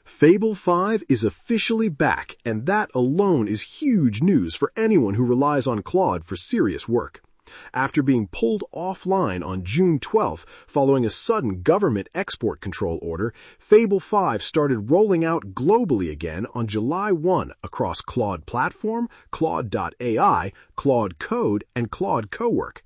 Fable 5 is officially back, and that alone is huge news for anyone who relies on Claude for serious work. After being pulled offline on June 12th following a sudden government export control order, Fable 5 started rolling out globally again on July 1 across Claude Platform, Claude AI, Claude Code, and Claude Cowork.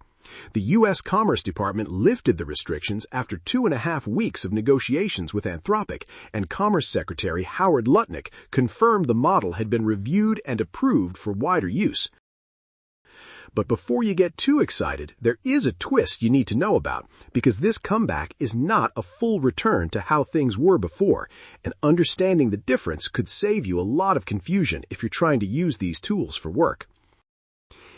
The U.S. Commerce Department lifted the restrictions after 2.5 weeks of negotiations with Anthropic, and Commerce Secretary Howard Lutnick confirmed the model had been reviewed and approved for wider use. But before you get too excited, there is a twist you need to know about, because this comeback is not a full return to how things were before, and understanding the difference could save you a lot of confusion if you're trying to use these tools for work.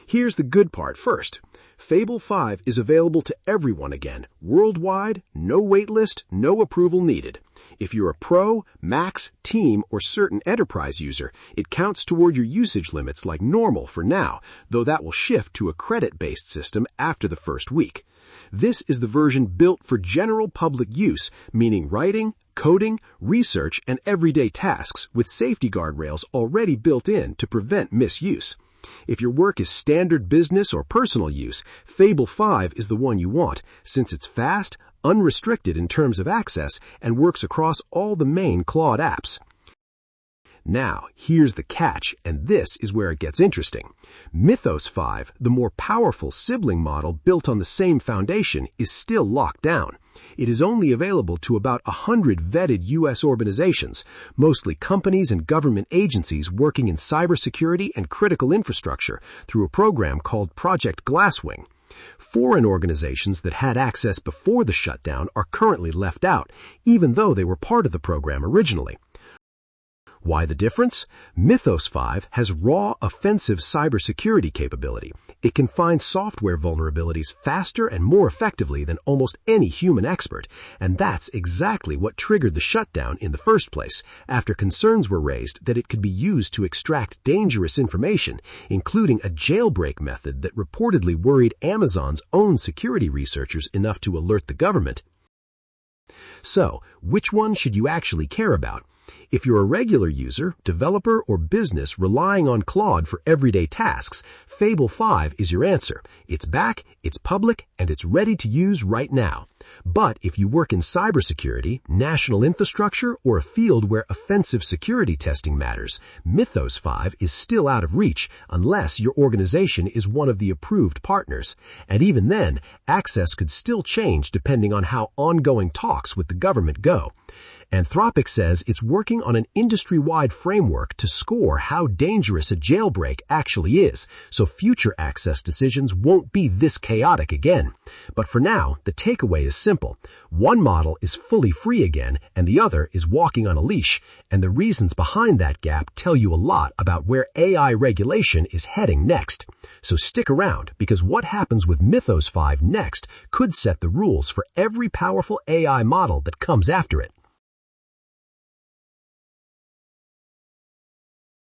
Here's the good part first. Fable 5 is available to everyone again, worldwide, no waitlist, no approval needed. If you're a Pro, Max, Team, or certain enterprise user, it counts toward your usage limits like normal for now, though that will shift to a credit-based system after the first week. This is the version built for general public use, meaning writing, coding, research, and everyday tasks with safety guardrails already built in to prevent misuse. If your work is standard business or personal use, Fable 5 is the one you want, since it's fast, unrestricted in terms of access, and works across all the main Claude apps. Now, here's the catch, and this is where it gets interesting. Mythos 5, the more powerful sibling model built on the same foundation, is still locked down. It is only available to about 100 vetted U.S. organizations, mostly companies and government agencies working in cybersecurity and critical infrastructure through a program called Project Glasswing. Foreign organizations that had access before the shutdown are currently left out, even though they were part of the program originally. Why the difference? Mythos 5 has raw offensive cybersecurity capability. It can find software vulnerabilities faster and more effectively than almost any human expert, and that's exactly what triggered the shutdown in the first place, after concerns were raised that it could be used to extract dangerous information, including a jailbreak method that reportedly worried Amazon's own security researchers enough to alert the government. So, which one should you actually care about? If you're a regular user, developer, or business relying on Claude for everyday tasks, Fable 5 is your answer. It's back, it's public, and it's ready to use right now. But if you work in cybersecurity, national infrastructure, or a field where offensive security testing matters, Mythos 5 is still out of reach unless your organization is one of the approved partners. And even then, access could still change depending on how ongoing talks with the government go. Anthropic says it's working on an industry-wide framework to score how dangerous a jailbreak actually is, so future access decisions won't be this chaotic again. But for now, the takeaway is simple. One model is fully free again, and the other is walking on a leash, and the reasons behind that gap tell you a lot about where AI regulation is heading next. So stick around, because what happens with Mythos 5 next could set the rules for every powerful AI model that comes after it.